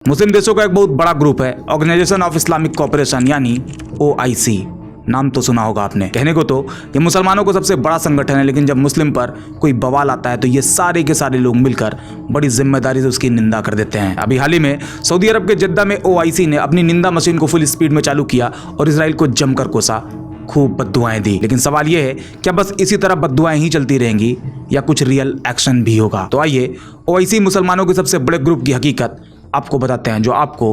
मुस्लिम देशों का एक बहुत बड़ा ग्रुप है ऑर्गेनाइजेशन ऑफ इस्लामिक कोऑपरेशन यानी OIC। नाम तो सुना होगा आपने। कहने को तो ये मुसलमानों को सबसे बड़ा संगठन है, लेकिन जब मुस्लिम पर कोई बवाल आता है तो ये सारे के सारे लोग मिलकर बड़ी जिम्मेदारी से उसकी निंदा कर देते हैं। अभी हाल ही में सऊदी अरब के जद्दा में OIC ने अपनी निंदा मशीन को फुल स्पीड में चालू किया और इसराइल को जमकर कोसा, खूब बद्दुआएं दी। लेकिन सवाल यह है क्या बस इसी तरह बद्दुआएं ही चलती रहेंगी या कुछ रियल एक्शन भी होगा? तो आइए OIC मुसलमानों के सबसे बड़े ग्रुप की हकीकत आपको बताते हैं, जो आपको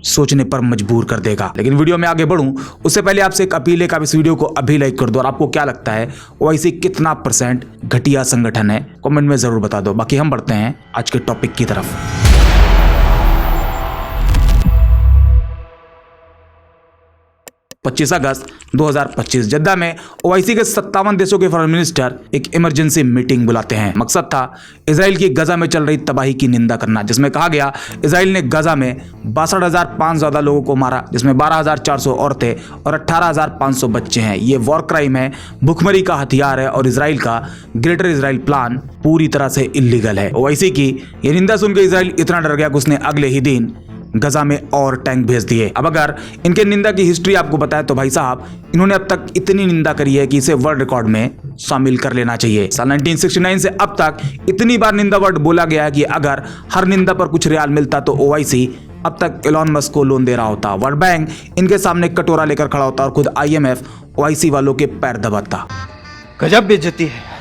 सोचने पर मजबूर कर देगा। लेकिन वीडियो में आगे बढ़ूं उससे पहले आपसे एक अपील है कि आप इस वीडियो को अभी लाइक कर दो। और आपको क्या लगता है OIC कितना % घटिया संगठन है, कमेंट में जरूर बता दो। बाकी हम बढ़ते हैं आज के टॉपिक की तरफ। 25 अगस्त 2025 जद्दा में OIC के 57 देशों के फॉरेन मिनिस्टर एक इमरजेंसी मीटिंग बुलाते हैं। मकसद था इसराइल की गजा में चल रही तबाही की निंदा करना, जिसमें कहा गया इसराइल ने गजा में 62,500 ज्यादा लोगों को मारा, जिसमें 12,400 औरतें और 18,500 बच्चे हैं। ये वॉर क्राइम है, भुखमरी का हथियार है और इसराइल का ग्रेटर इसराइल प्लान पूरी तरह से इलीगल है। OIC की ये निंदा सुनकर इसराइल इतना डर गया कि उसने अगले ही दिन गजा में और टैंक भेज दिए। अब अगर इनके निंदा की हिस्ट्री आपको बताए तो भाई साहब इन्होंने अब तक इतनी निंदा करी है कि इसे वर्ल्ड रिकॉर्ड में शामिल कर लेना चाहिए। साल 1969 से अब तक इतनी बार निंदा वर्ड बोला गया है कि अगर हर निंदा पर कुछ रियाल मिलता तो OIC अब तक एलोन मस्क को लोन दे रहा होता, वर्ल्ड बैंक इनके सामने कटोरा लेकर खड़ा होता और खुद IMF OIC वालों के पैर दबाता। गजब बेइज्जती है।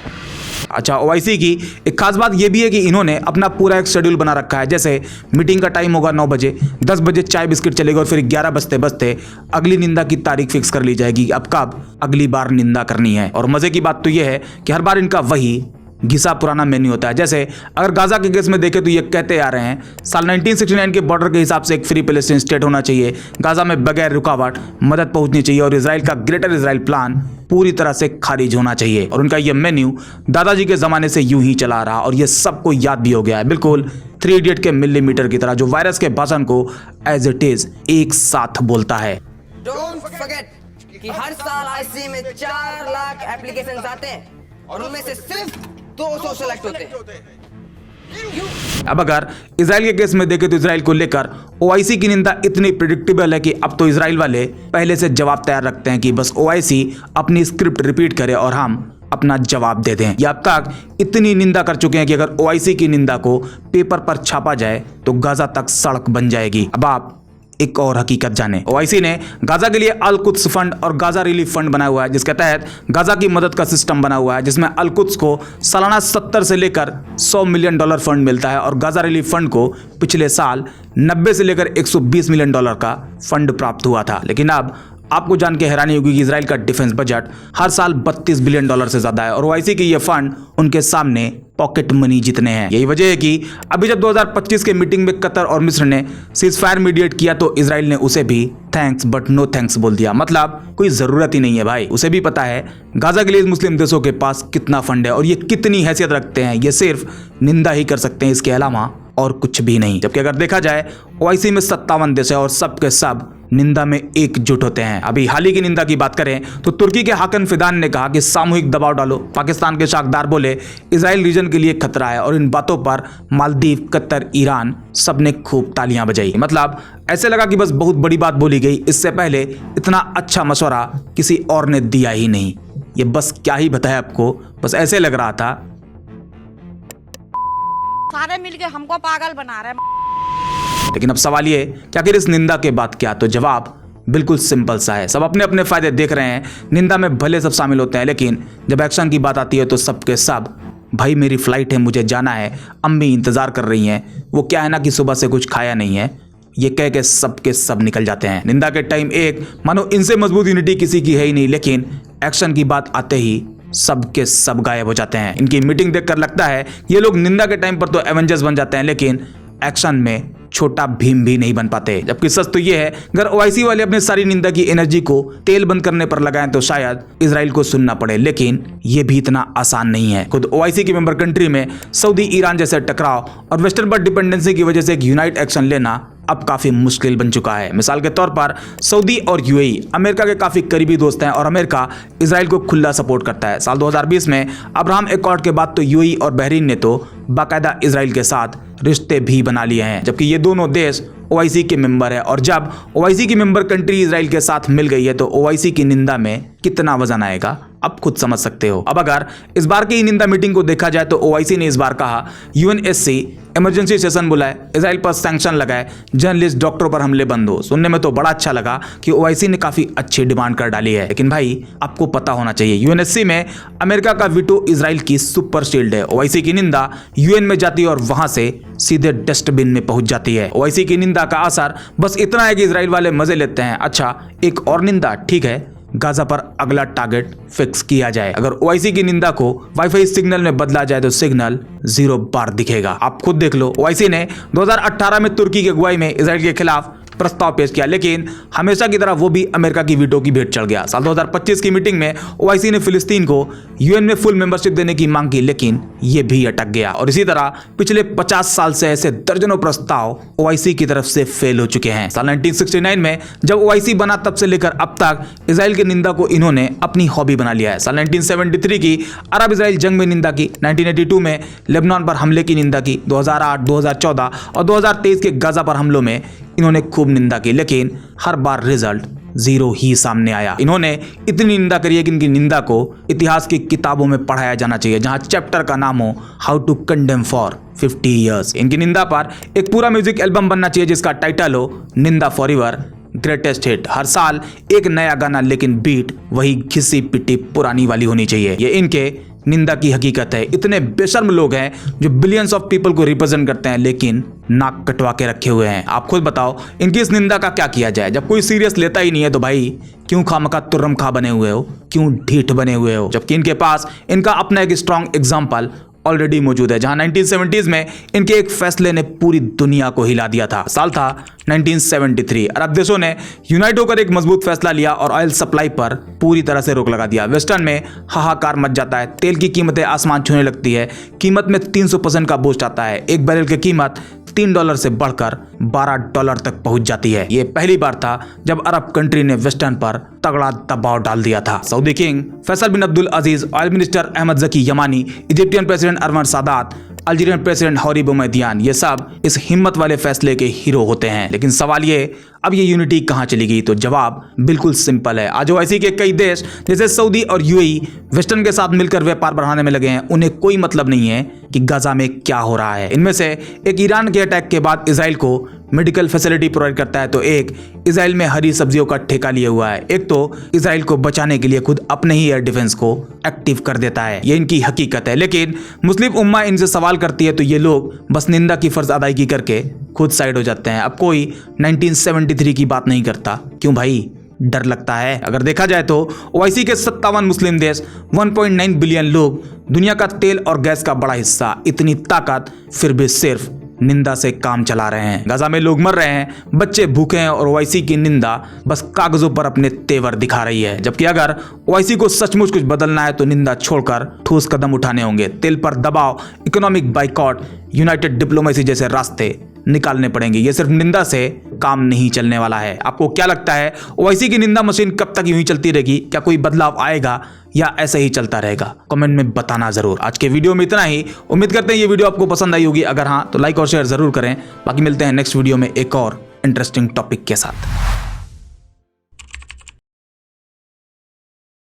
अच्छा, OIC की एक खास बात यह भी है कि इन्होंने अपना पूरा एक शेड्यूल बना रखा है। जैसे मीटिंग का टाइम होगा 9 बजे, 10 बजे चाय बिस्किट चलेगा और फिर 11 बजते बजते अगली निंदा की तारीख फिक्स कर ली जाएगी, अब कब अगली बार निंदा करनी है। और मजे की बात तो यह है कि हर बार इनका वही घिसा पुराना मेन्यू होता है। जैसे अगर गाजा के केस में देखें तो ये कहते आ रहे हैं साल 1969 के बॉर्डर के हिसाब से एक फ्री पैलेस्टाइन स्टेट होना चाहिए, गाजा में बगैर रुकावट मदद पहुंचनी चाहिए और इसराइल का ग्रेटर इसराइल प्लान पूरी तरह से खारिज होना चाहिए। और उनका ये मेन्यू दादाजी के जमाने से यूं ही चला रहा और ये सबको याद भी हो गया है, बिल्कुल 3 इडियट के मिलीमीटर की तरह, जो वायरस के भाषण को एज इट इज एक साथ बोलता है। डोंट फॉरगेट कि हर साल IC में 4 लाख एप्लीकेशंस आते हैं और उनमें से सिर्फ 200 सेलेक्ट होते हैं। अब अगर इसराइल के केस में देखें तो इसराइल को लेकर OIC की निंदा इतनी प्रिडिक्टेबल है कि अब तो इसराइल वाले पहले से जवाब तैयार रखते हैं कि बस OIC अपनी स्क्रिप्ट रिपीट करे और हम अपना जवाब दे दें। ये अब तक इतनी निंदा कर चुके हैं कि अगर OIC की निंदा को पेपर पर छापा जाए तो गाजा तक सड़क बन जाएगी। अब आप एक और हकीकत जाने, OIC ने गाजा के लिए अल कुद्स फंड और गाजा रिलीफ फंड बनाया हुआ है, जिसके तहत गाजा की मदद का सिस्टम बना हुआ है, जिसमें अल कुद्स को सालाना 70 से लेकर $100 मिलियन फंड मिलता है और गाजा रिलीफ फंड को पिछले साल 90 से लेकर $120 मिलियन का फंड प्राप्त हुआ था। लेकिन अब आपको जान के हैरानी होगी कि इसराइल का डिफेंस बजट हर साल $32 बिलियन से ज्यादा है और OIC के ये फंड उनके सामने पॉकेट मनी जितने हैं। यही वजह है कि अभी जब 2025 के मीटिंग में कतर और मिस्र ने सीजफायर मीडिएट किया तो इसराइल ने उसे भी थैंक्स बट नो थैंक्स बोल दिया। मतलब कोई जरूरत ही नहीं है भाई, उसे भी पता है गाजा के लिए मुस्लिम देशों के पास कितना फंड है और ये कितनी हैसियत रखते हैं, ये सिर्फ निंदा ही कर सकते हैं, इसके अलावा और कुछ भी नहीं। जबकि अगर देखा जाए OIC में 57 देश है और सब के सब निंदा में एकजुट होते हैं। अभी हाल ही की निंदा की बात करें तो तुर्की के हाकन फिदान ने कहा कि सामूहिक दबाव डालो। पाकिस्तान के शाकदार बोले इसराइल रीजन के लिए खतरा है और इन बातों पर मालदीव, कतर, ईरान सबने खूब तालियां बजाई। मतलब ऐसे लगा कि बस बहुत बड़ी बात बोली गई, इससे पहले इतना अच्छा मशवरा किसी और ने दिया ही नहीं। ये बस क्या ही बताया आपको, बस ऐसे लग रहा था सारे मिलके हमको पागल बना रहे हैं। लेकिन अब सवाल ये कि आखिर इस निंदा के बाद क्या? तो जवाब बिल्कुल सिंपल सा है, सब अपने अपने फायदे देख रहे हैं। निंदा में भले सब शामिल होते हैं, लेकिन जब एक्शन की बात आती है तो सबके सब भाई मेरी फ्लाइट है, मुझे जाना है, अम्मी इंतजार कर रही हैं, वो क्या है ना कि सुबह से कुछ खाया नहीं है, ये कह के सबके सब निकल जाते हैं। निंदा के टाइम एक मानो इनसे मजबूत यूनिटी किसी की है ही नहीं, लेकिन एक्शन की बात आते ही सबके सब गायब हो जाते हैं। इनकी मीटिंग देखकर लगता है ये लोग निंदा के टाइम पर तो एवेंजर्स बन जाते हैं, लेकिन एक्शन में छोटा भीम भी नहीं बन पाते। जबकि सच तो ये है अगर OIC वाले अपने सारी निंदा की एनर्जी को तेल बंद करने पर लगाएं तो शायद इसराइल को सुनना पड़े, लेकिन ये भी इतना आसान नहीं है। खुद OIC की मेंबर कंट्री में सऊदी, ईरान जैसे टकराव और वेस्टर्न पर डिपेंडेंसी की वजह से एक यूनाइट एक्शन लेना अब काफी मुश्किल बन चुका है। मिसाल के तौर पर सऊदी और UAE अमेरिका के काफी करीबी दोस्त हैं और अमेरिका इसराइल को खुला सपोर्ट करता है। साल 2020 में अब्राहम एकॉर्ड के बाद तो UAE और बहरीन ने तो बाकायदा इसराइल के साथ रिश्ते भी बना लिए हैं, जबकि ये दोनों देश ओआईसी के मेंबर है, और जब ओआईसी की मेंबर कंट्री इजराइल के साथ मिल गई है तो ओआईसी की निंदा में कितना वजन आएगा आप खुद समझ सकते हो। अब अगर इस बार की निंदा मीटिंग को देखा जाए तो ओआईसी ने इस बार कहा यूएनएससी इमरजेंसी सेशन बुलाए, इजराइल पर सैंक्शन लगाए, जर्नलिस्ट डॉक्टरों पर हमले बंद हो। सुनने में तो बड़ा अच्छा लगा कि ओआईसी ने काफी अच्छी डिमांड कर डाली है, लेकिन भाई आपको पता होना चाहिए यूएनएससी में अमेरिका का वीटो इजराइल की सुपर शील्ड है। ओआईसी की निंदा यूएन में जाती है और वहां से सीधे डस्टबिन में पहुंच जाती है। ओआईसी की निंदा का असर बस इतना है कि इजराइल वाले मजे लेते हैं। अच्छा, एक और निंदा, ठीक है, गाजा पर अगला टारगेट फिक्स किया जाए। अगर ओआईसी की निंदा को वाईफाई सिग्नल में बदला जाए तो सिग्नल 0 बार दिखेगा। आप खुद देख लो, ओआईसी ने 2018 में तुर्की की अगुवाई में इजराइल के खिलाफ प्रस्ताव पेश किया, लेकिन हमेशा की तरह वो भी अमेरिका की वीटो की भेंट चढ़ गया। साल 2025 की मीटिंग में ओआईसी ने फिलिस्तीन को यूएन में फुल मेंबरशिप देने की मांग की, लेकिन ये भी अटक गया। और इसी तरह पिछले 50 साल से ऐसे दर्जनों प्रस्ताव ओआईसी की तरफ से फेल हो चुके हैं। साल 1969 में जब ओआईसी बना तब से लेकर अब तक इजराइल की निंदा को इन्होंने अपनी हॉबी बना लिया है। साल 1973 की अरब इजराइल जंग में निंदा की, 1982 में लेबनान पर हमले की निंदा की, 2008, 2014 और 2023 के गाजा पर हमलों में इन्होंने खूब निंदा की, लेकिन हर बार रिजल्ट 0 ही सामने आया। इन्होंने इतनी निंदा करी है कि इनकी निंदा को इतिहास की किताबों में पढ़ाया जाना चाहिए, जहां चैप्टर का नाम हो how to condemn for 50 years. इनकी निंदा पर एक पूरा म्यूजिक एल्बम बनना चाहिए जिसका टाइटल हो निंदा फॉरएवर ग्रेटेस्ट हिट। हर साल एक नया गाना, लेकिन बीट वही घिसी पिटी पुरानी वाली होनी चाहिए। ये इनके निंदा की हकीकत है। इतने बेशर्म लोग हैं जो बिलियंस ऑफ पीपल को रिप्रेजेंट करते हैं, लेकिन नाक कटवा के रखे हुए हैं। आप खुद बताओ इनकी इस निंदा का क्या किया जाए। जब कोई सीरियस लेता ही नहीं है तो भाई क्यों खामखा तुर्रम खा बने हुए हो, क्यों ढीठ बने हुए हो, जबकि इनके पास इनका अपना एक स्ट्रॉन्ग एग्जाम्पल ऑलरेडी मौजूद है, जहां 1970s में इनके एक फैसले ने पूरी दुनिया को हिला दिया था। साल था 1973। अरब देशों ने यूनाइट होकर एक मजबूत फैसला लिया और ऑयल सप्लाई पर पूरी तरह से रोक लगा दिया। वेस्टर्न में हाहाकार मच जाता है, तेल की कीमतें आसमान छूने लगती है, कीमत में 300% का बूस्ट आता है, एक बैरल की कीमत $3 से बढ़कर $12 तक पहुंच जाती है। ये पहली बार था जब अरब कंट्री ने वेस्टर्न पर तगड़ा दबाव डाल दिया था। Saudi king Faisal bin Abdul Aziz, oil minister Ahmed Zaki Yamani, Egyptian president Anwar Sadat, Algerian president Houari Boumediene, ये सब इस हिम्मत वाले फैसले के हीरो होते हैं। लेकिन सवाल ये, अब ये यूनिटी कहां चली गई? तो जवाब बिल्कुल सिंपल है। आज ओआईसी के कई देश जैसे सऊदी और यूएई वेस्टर्न के साथ मिलकर व्यापार बढ़ाने में लगे हैं। उन्हें कोई मतलब नहीं है कि गाजा में क्या हो रहा है। इनमें से एक ईरान के अटैक के बाद इजराइल को मेडिकल फैसिलिटी प्रोवाइड करता है, तो एक इजराइल में हरी सब्जियों का ठेका लिए हुआ है, एक तो इजराइल को बचाने के लिए खुद अपने ही एयर डिफेंस को एक्टिव कर देता है। ये इनकी हकीकत है। लेकिन मुस्लिम उम्मा इनसे सवाल करती है तो ये लोग बस निंदा की फर्ज अदायगी करके खुद साइड हो जाते हैं। अब कोई 1973 की बात नहीं करता। क्यों भाई? डर लगता है। अगर देखा जाए तो ओआईसी के 57 मुस्लिम देश, 1.9 बिलियन लोग, दुनिया का तेल और गैस का बड़ा हिस्सा, इतनी ताकत, फिर भी सिर्फ निंदा से काम चला रहे हैं। गाजा में लोग मर रहे हैं, बच्चे भूखे हैं और ओआईसी की निंदा बस कागजों पर अपने तेवर दिखा रही है। जबकि अगर ओआईसी को सचमुच कुछ बदलना है तो निंदा छोड़कर ठोस कदम उठाने होंगे। तेल पर दबाव, इकोनॉमिक बाइकॉट, यूनाइटेड डिप्लोमेसी जैसे रास्ते निकालने पड़ेंगे। ये सिर्फ निंदा से काम नहीं चलने वाला है। आपको क्या लगता है ओआईसी की निंदा मशीन कब तक यूं ही चलती रहेगी? क्या कोई बदलाव आएगा या ऐसे ही चलता रहेगा? कमेंट में बताना जरूर। आज के वीडियो में इतना ही। उम्मीद करते हैं ये वीडियो आपको पसंद आई होगी। अगर हाँ तो लाइक और शेयर जरूर करें। बाकी मिलते हैं नेक्स्ट वीडियो में एक और इंटरेस्टिंग टॉपिक के साथ।